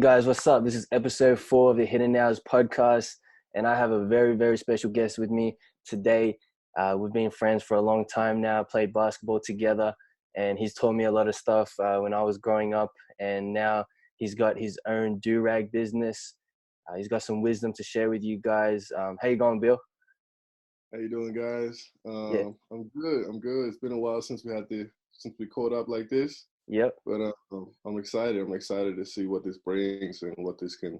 Hey guys, what's up? This is episode 4 of the Hidden Hours podcast, and I have a very, very special guest with me today. We've been friends for a long time now, played basketball together, and he's taught me a lot of stuff when I was growing up, and now he's got his own Durag business. He's got some wisdom to share with you guys. How you going, Bill? How you doing, guys? Yeah, I'm good. I'm good. It's been a while since we caught up like this, yep, but I'm excited. I'm excited to see what this brings and what this can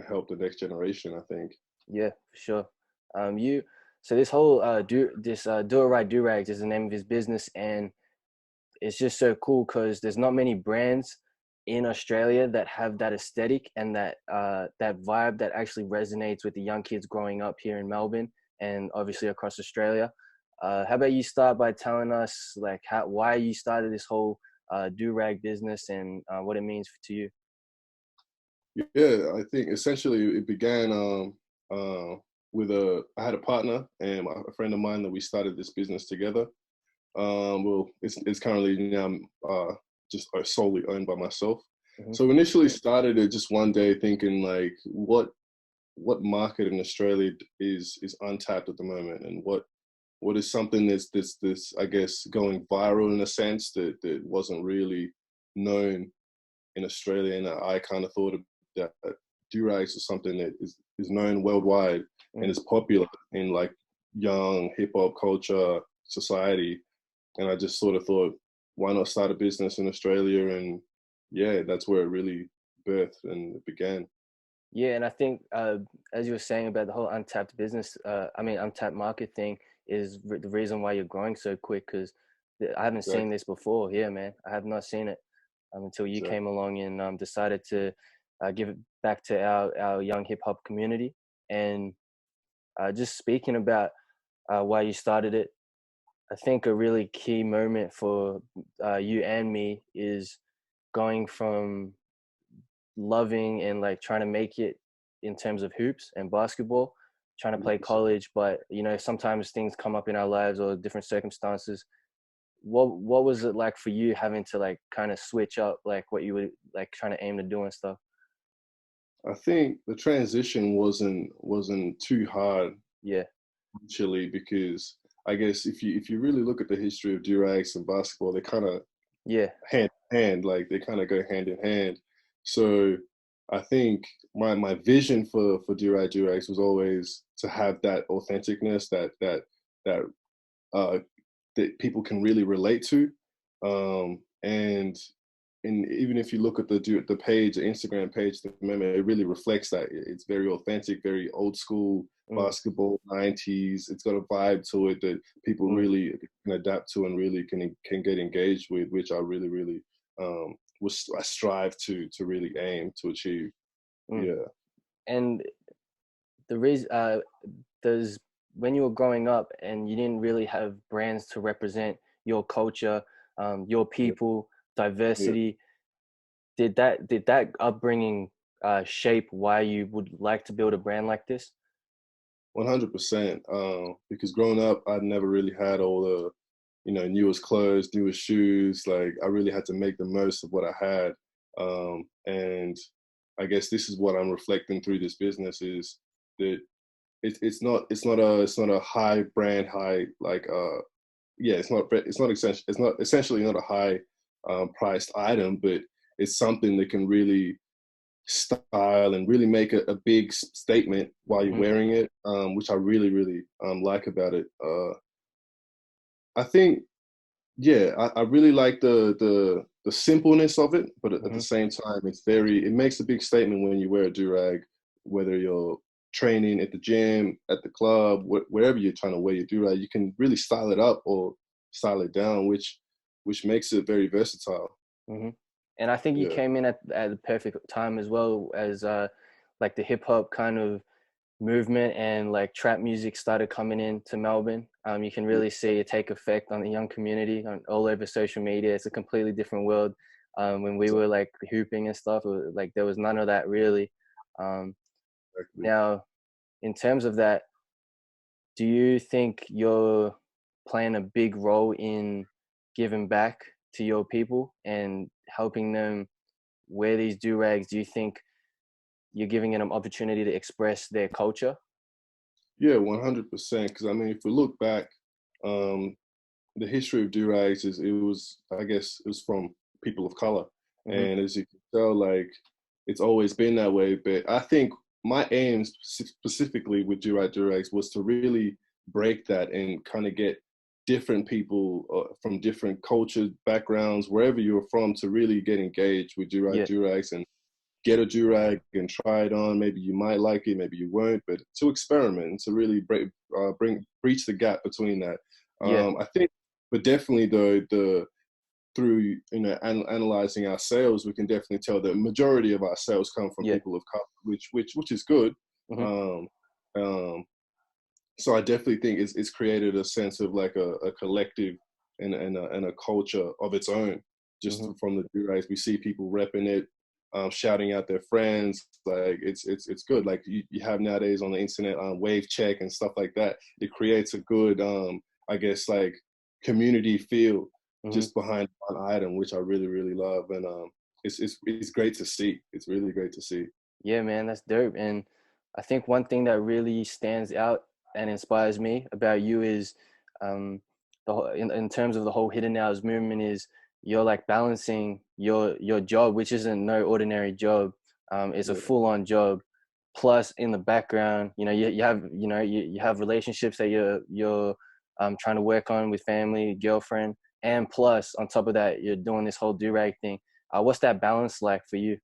help the next generation, I think. yeah, for sure. You so this whole Do It Right Durags is the name of his business, and it's just so cool because there's not many brands in Australia that have that aesthetic and that vibe that actually resonates with the young kids growing up here in Melbourne and obviously across Australia. How about you start by telling us like why you started this whole do rag business and what it means to you? Yeah, I think essentially it began with I had a partner and a friend of mine that we started this business together. Well, it's currently now just solely owned by myself. Hmm. So initially started it just one day thinking like what market in Australia is untapped at the moment, and what is something that's I guess going viral in a sense that wasn't really known in Australia, and I kind of thought that Durags is something that is known worldwide and Mm. is popular in like young hip hop culture society, and I just sort of thought, why not start a business in Australia? And yeah, that's where it really birthed and it began. Yeah, and I think as you were saying about the whole untapped untapped market thing is the reason why you're growing so quick because I haven't seen Exactly. this before here, man. I have not seen it until you Exactly. came along and decided to give it back to our young hip hop community. And just speaking about why you started it, I think a really key moment for you and me is going from loving and like trying to make it in terms of hoops and basketball, trying to play 100%. college, but sometimes things come up in our lives or different circumstances. What was it like for you having to like kind of switch up like what you were like trying to aim to do and stuff? I think the transition wasn't too hard Yeah, initially because I guess if you really look at the history of Durags and basketball, they kind of yeah, hand in hand, like they kind of go hand in hand. So I think my vision for Durags was always to have that authenticness that uh, that people can really relate to, and even if you look at the page, the Instagram page, the meme, it really reflects that. It's very authentic, very old school mm, basketball, 90s. It's got a vibe to it that people mm, really can adapt to and really can get engaged with, which I really I strive to really aim to achieve. mm. Yeah, And the reason there's when you were growing up and you didn't really have brands to represent your culture, your yeah, people, yeah. diversity. Did that upbringing shape why you would like to build a brand like this? 100%. Because growing up, I never really had all the, newest clothes, newest shoes. Like I really had to make the most of what I had. And I guess this is what I'm reflecting through this business is that it's not a high brand high like yeah, it's not essentially not a high priced item, but it's something that can really style and really make a big statement while you're Hmm. wearing it, which I really like about it. I think, yeah, I really like the simpleness of it, but at the Hmm. same time, it makes a big statement when you wear a durag, whether you're training at the gym, at the club, wherever you're trying to wear your durag, you can really style it up or style it down, which makes it very versatile. Hmm. And I think you Yeah, came in at the perfect time as well as like the hip hop kind of movement and like trap music started coming into Melbourne. You can yeah, really see it take effect on the young community all over social media. It's a completely different world. When we were like hooping and stuff, like there was none of that really. Um, exactly. Now, in terms of that, do you think you're playing a big role in giving back to your people and helping them wear these do rags? Do you think you're giving them opportunity to express their culture. Yeah, 100%. Because I mean, if we look back, um, the history of Durags is it was, I guess, it was from people of color, Hmm. and as you can tell, like it's always been that way. But I think my aim specifically with Durags was to really break that and kind of get different people from different culture backgrounds, wherever you're from, to really get engaged with Yeah, Durags and get a durag and try it on. Maybe you might like it, maybe you won't, but to experiment, to really breach the gap between that. yeah, I think, but definitely the through analyzing our sales, we can definitely tell the majority of our sales come from yeah. people of color, which is good. Hmm. Um, um, so I definitely think it's created a sense of like a collective and a culture of its own. Just Hmm. from the durags, we see people repping it, shouting out their friends. Like it's good. Like you have nowadays on the internet, wave check and stuff like that. It creates a good, I guess, like community feel Hmm. just behind one item, which I really love. And it's great to see. It's really great to see. Yeah, man, that's dope. And I think one thing that really stands out and inspires me about you is, in terms of the whole hidden hours movement, is you're like balancing your job, which isn't no ordinary job. It's a Yeah. full on job. Plus, in the background, you have you have relationships that you're trying to work on with family, girlfriend, and plus on top of that, you're doing this whole durag thing. What's that balance like for you?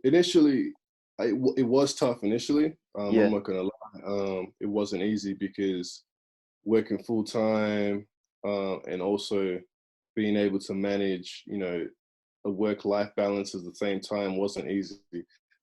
Initially, it was tough initially. I'm Yeah. not gonna lie. It wasn't easy because working full time, and also being able to manage, a work-life balance at the same time wasn't easy.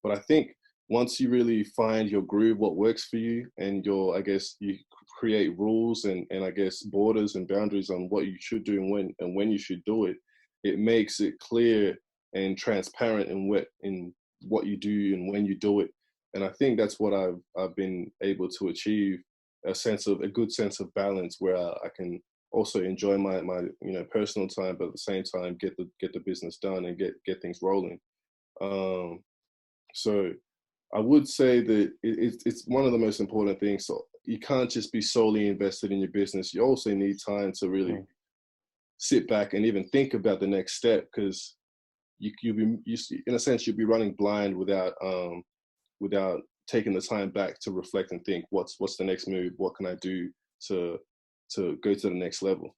But I think once you really find your groove, what works for you, and I guess you create rules and I guess borders and boundaries on what you should do and when you should do it, it makes it clear and transparent in what you do and when you do it. And I think that's what I've been able to achieve, a good sense of balance where I can also enjoy my personal time, but at the same time get the business done and get things rolling. Um, so I would say that it's one of the most important things. So you can't just be solely invested in your business. You also need time to really Mm. sit back and even think about the next step, because in a sense you'll be running blind without taking the time back to reflect and think what's the next move, what can I do to go to the next level.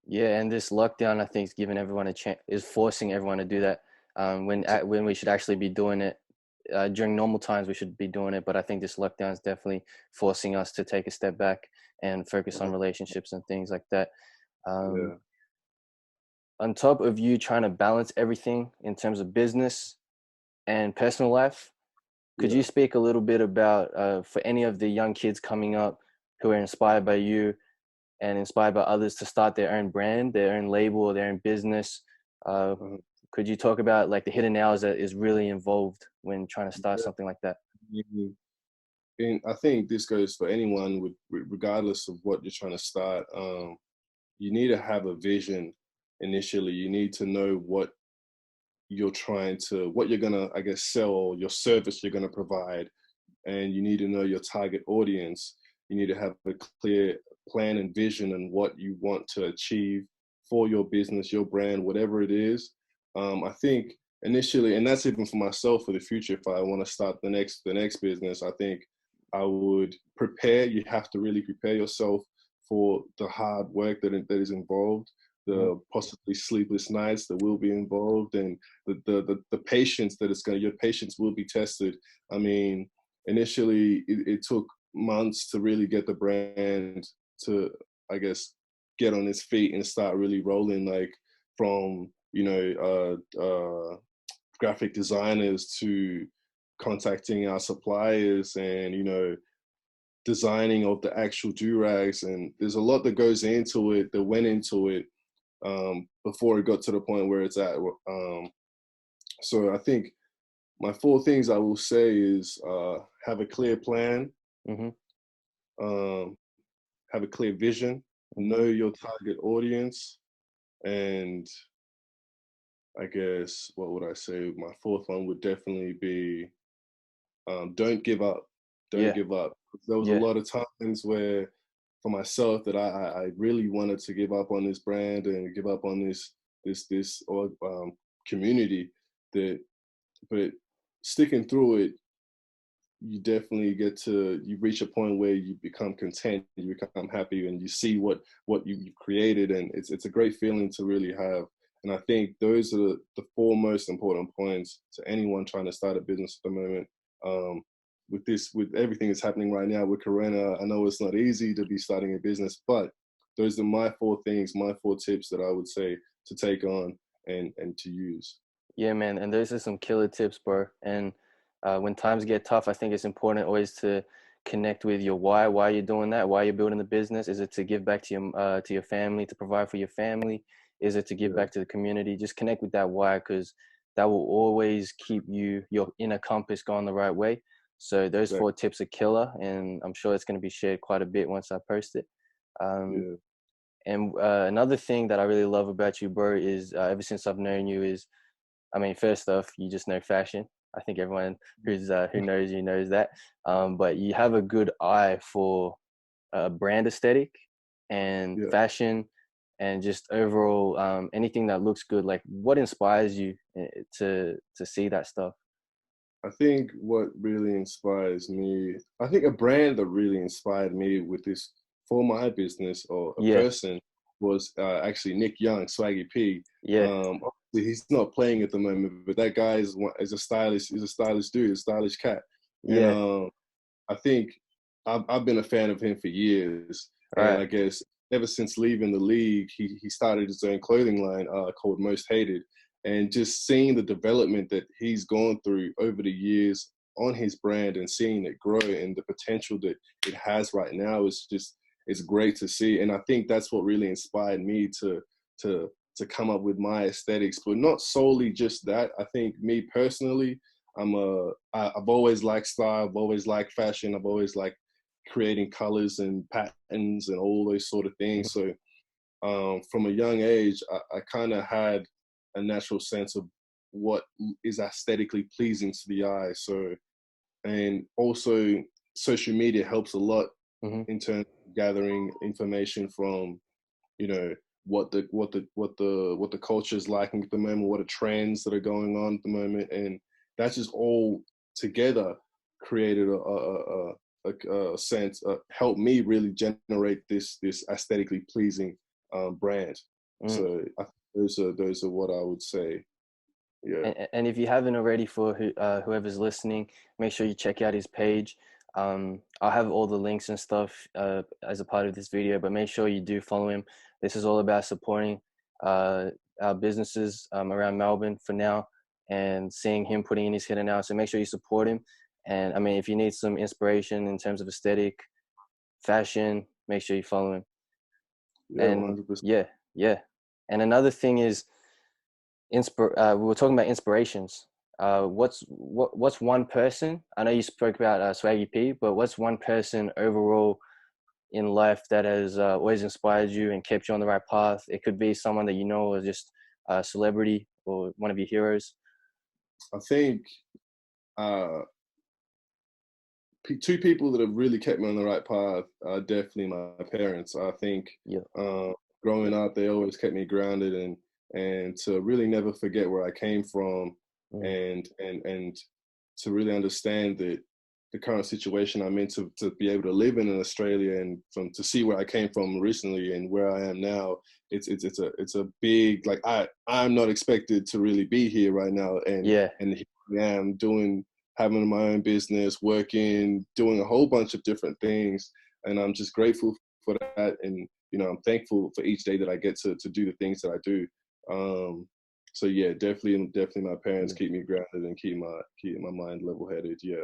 Yeah, and this lockdown, I think, is giving everyone a chance, is forcing everyone to do that. When we should actually be doing it during normal times, we should be doing it. But I think this lockdown is definitely forcing us to take a step back and focus on relationships and things like that. Um, Yeah, on top of you trying to balance everything in terms of business and personal life, could yeah. you speak a little bit about for any of the young kids coming up who are inspired by you and inspired by others to start their own brand, their own label, or their own business? Uh, uh could you talk about like the hidden hours that is really involved when trying to start yeah. something like that? And I think this goes for anyone, regardless of what you're trying to start. You need to have a vision initially. You need to know what you're gonna, I guess, sell, or your service you're gonna provide, and you need to know your target audience. You need to have a clear plan and vision on what you want to achieve for your business, your brand, whatever it is. I think initially, and that's even for myself for the future, if I want to start the next business, I think I would prepare. You have to really prepare yourself for the hard work that is involved, Mm-hmm. the possibly sleepless nights that will be involved, and the patience that your patience will be tested. I mean, initially it took months to really get the brand to, I guess, get on its feet and start really rolling, like from graphic designers to contacting our suppliers and designing of the actual durags. And there's a lot that goes into it, that went into it, before it got to the point where it's at. So I think my four things I will say is, have a clear plan, Mm-hmm. um, have a clear vision, Mm-hmm. know your target audience, and I guess what would I say? My fourth one would definitely be don't give up. Don't Yeah, give up. There was a yeah, lot of times where, for myself, that I really wanted to give up on this brand and give up on this or community. That, but sticking through it, you definitely get to you reach a point where you become content, you become happy, and you see what you've created, and it's a great feeling to really have. And I think those are the four most important points to anyone trying to start a business at the moment. um, with everything that's happening right now with corona, I know it's not easy to be starting a business, but those are my four things, my four tips that I would say to take on and to use. yeah, man. And those are some killer tips, bro. And when times get tough, I think it's important always to connect with your why you're doing that, why you're building the business. Is it to give back to your family, to provide for your family? Is it to give Yeah, back to the community? Just connect with that why, because that will always keep your inner compass going the right way. So those exactly. four tips are killer, and I'm sure it's going to be shared quite a bit once I post it. Um, Yeah, and another thing that I really love about you, bro, is ever since I've known you is, I mean, first off, you just know fashion. I think everyone who knows you knows that. But you have a good eye for brand aesthetic and yeah. fashion, and just overall anything that looks good. Like, what inspires you to see that stuff? I think what really inspires me, I think a brand that really inspired me with this for my business or a Yeah, person was actually Nick Young, Swaggy P. yeah, Obviously he's not playing at the moment, but that guy is a stylish, he's a stylish dude, a stylish cat. And yeah. I think I've been a fan of him for years, and Right. I guess ever since leaving the league, he started his own clothing line called Most Hated, and just seeing the development that he's gone through over the years on his brand and seeing it grow and the potential that it has right now is just it's great to see. And I think that's what really inspired me to come up with my aesthetics, but not solely just that. I think me personally, I've always liked style, I've always liked fashion, I've always liked creating colors and patterns and all those sort of Mhm. things. So from a young age, I kind of had a natural sense of what is aesthetically pleasing to the eye. So, and also social media helps a lot Mhm. in terms of gathering information from, you know, what the culture is like at the moment, what are trends that are going on at the moment, and that's just all together created a sense, helped me really generate this aesthetically pleasing brand. Mm. So those are what I would say. Yeah, And if you haven't already, for whoever's listening, make sure you check out his page. I'll have all the links and stuff as a part of this video, but make sure you do follow him. This is all about supporting uh, our businesses around Melbourne for now, and seeing him putting in his hidden hours. So make sure you support him. And I mean, if you need some inspiration in terms of aesthetic, fashion, make sure you follow him. yeah, And 100%. yeah, yeah. And another thing is, we were talking about inspirations. What's one person? I know you spoke about Swaggy P, but what's one person overall in life that has always inspired you and kept you on the right path? It could be someone that you know, or just a celebrity, or one of your heroes. I think uh, two people that have really kept me on the right path are definitely my parents. I think Yeah. uh, growing up, they always kept me grounded and to really never forget where I came from, Mm. and to really understand that the current situation I'm in, to be able to live in Australia and from to see where I came from recently and where I am now, it's a big, like, I'm not expected to really be here right now, Yeah. and here I am doing, having my own business, working, doing a whole bunch of different things, and I'm just grateful for that. And I'm thankful for each day that I get to do the things that I do. Um, so yeah, definitely, my parents Yeah. keep me grounded and keep my mind level headed. Yeah,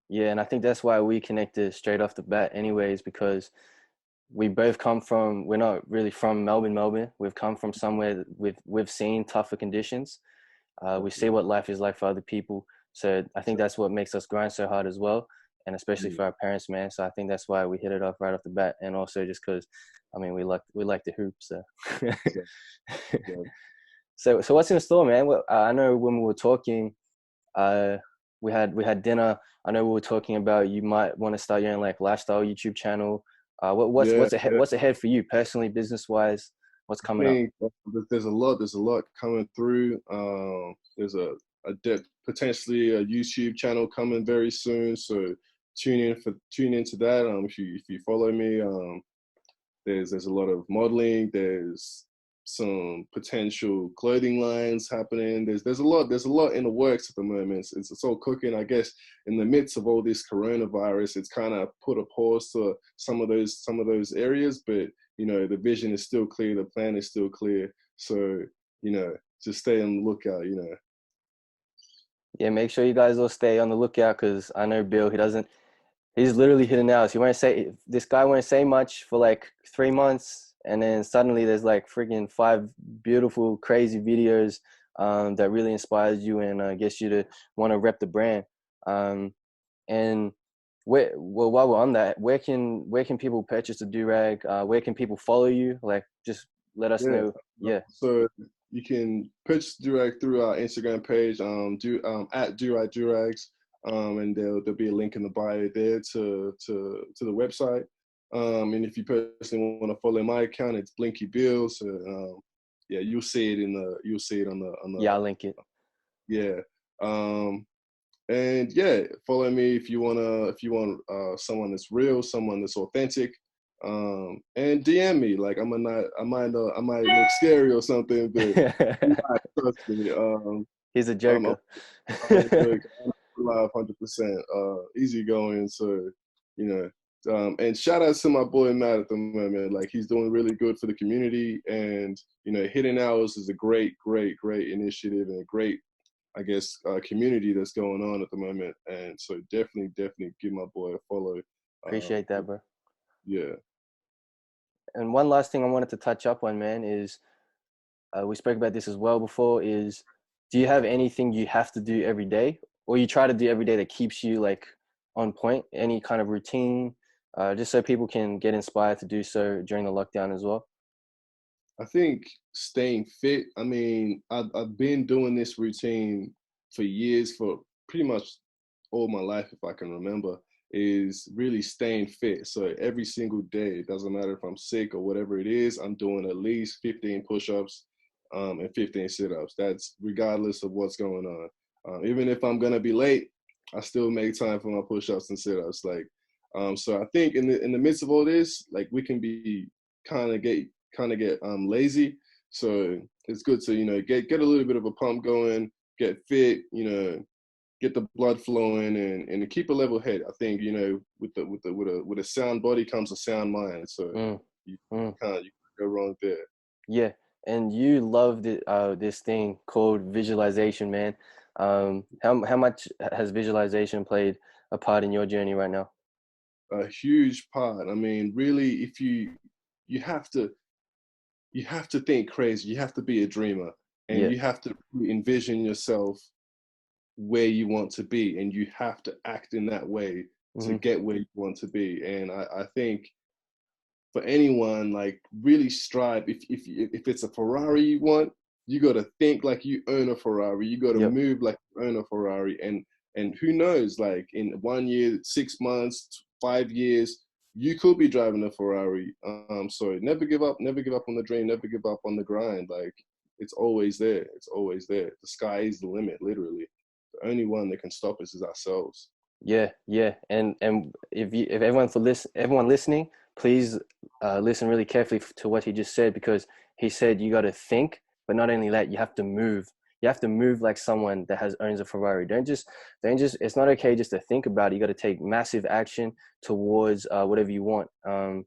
Yeah, and I think that's why we connected straight off the bat, anyways, because we both come from. We're not really from Melbourne, Melbourne. We've come from somewhere that we've seen tougher conditions. We see exactly. what life is like for other people. So I think that's what makes us grind so hard as well, and especially Yeah, for our parents, man. So I think that's why we hit it off right off the bat, and also just because, I mean, we like to hoop. So, exactly. So what's in store, man? Well, I know when we were talking, uh, we had dinner. I know we were talking about you might want to start your own like lifestyle YouTube channel. Yeah, yeah. What's ahead for you personally, business wise? What's I coming up? think there's a lot coming through. There's potentially a YouTube channel coming very soon, so tune into that. If you follow me, there's a lot of modeling. There's some potential clothing lines happening. There's a lot in the works at the moment. It's all cooking. I guess in the midst of all this coronavirus, it's kind of put a pause to some of those areas. But you know, the vision is still clear. The plan is still clear. So you know, just stay on the lookout. You know. Yeah, make sure you guys all stay on the lookout because I know Bill. He's literally hitting hours. He won't say this guy won't say much for like 3 months, and then suddenly there's like freaking five beautiful, crazy videos that really inspires you and gets you to want to rep the brand. Um, and while we're on that, where can people purchase the Durag? Where can people follow you? Like, just let us Yeah. know. Yeah, So you can purchase Durag through our Instagram page, at Durags, and there'll be a link in the bio there to the website. And if you personally want to follow my account, it's Blinky Bill. So yeah, you'll see it on yeah, the I'll link it. yeah. Um, and yeah, follow me if you want someone that's real, someone that's authentic. And DM me. Like I might look scary or something, but I'm not, trust me. He's a I'm joker. I'm a joke. I'm alive 100%. Easygoing. So you know. And shout out to my boy Matt at the moment. Like he's doing really good for the community, and you know, Hidden Hours is a great initiative and a great, I guess, community that's going on at the moment. And so definitely give my boy a follow. Appreciate that, For, bro. yeah, And one last thing I wanted to touch up on, man, is we spoke about this as well before. Is do you have anything you have to do every day, or you try to do every day that keeps you like on point? Any kind of routine, just so people can get inspired to do so during the lockdown as well. I think staying fit. I mean, I've been doing this routine for years, for pretty much all my life, if I can remember, is really staying fit. So every single day, it doesn't matter if I'm sick or whatever it is, I'm doing at least 15 push-ups and 15 sit-ups. That's regardless of what's going on. Even if I'm gonna be late, I still make time for my push-ups and sit-ups. Like, so I think in the midst of all this, like we can be kind of get lazy. So it's good to, you know, get a little bit of a pump going, get fit, you know, get the blood flowing, and keep a level head. I think, you know, with a sound body comes a sound mind. So Mm, you mm. you can't go wrong there. Yeah, and you loved it, this thing called visualization, man. How much has visualization played a part in your journey right now? A huge part. I mean, really, if you have to think crazy. You have to be a dreamer, and Yeah. you have to envision yourself where you want to be, and you have to act in that way to Hmm. get where you want to be. And I think for anyone, like really strive. If it's a Ferrari you want, you got to think like you own a Ferrari. You got to Yep. move like you own a Ferrari. And who knows, like in 1 year, 6 months, 5 years, you could be driving a Ferrari. So never give up. Never give up on the dream. Never give up on the grind. Like it's always there. It's always there. The sky is the limit, literally. The only one that can stop us is ourselves. Yeah, yeah, and if everyone everyone listening, please listen really carefully to what he just said because he said you got to think, but not only that, you have to move. You have to move like someone that has owns a Ferrari. Don't just. It's not okay just to think about it. You got to take massive action towards whatever you want, and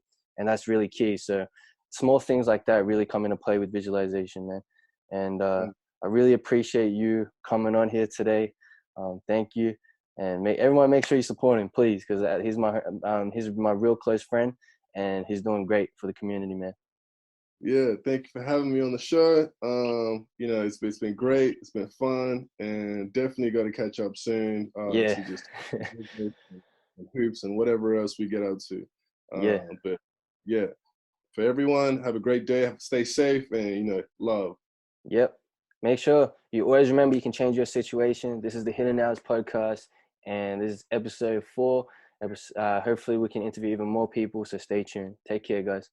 that's really key. So small things like that really come into play with visualization, man. And I really appreciate you coming on here today. Thank you and everyone make sure you support him, please, because he's my real close friend, and he's doing great for the community, man. Yeah, thank you for having me on the show. You know, it's been great. It's been fun, and definitely got to catch up soon Yeah, to just hoops and whatever else we get out to. yeah, But yeah, for everyone, have a great day. Stay safe, and you know, love. yep. Make sure you always remember you can change your situation. This is the Hidden Hours podcast, and this is episode 4. Hopefully, we can interview even more people. So stay tuned. Take care, guys.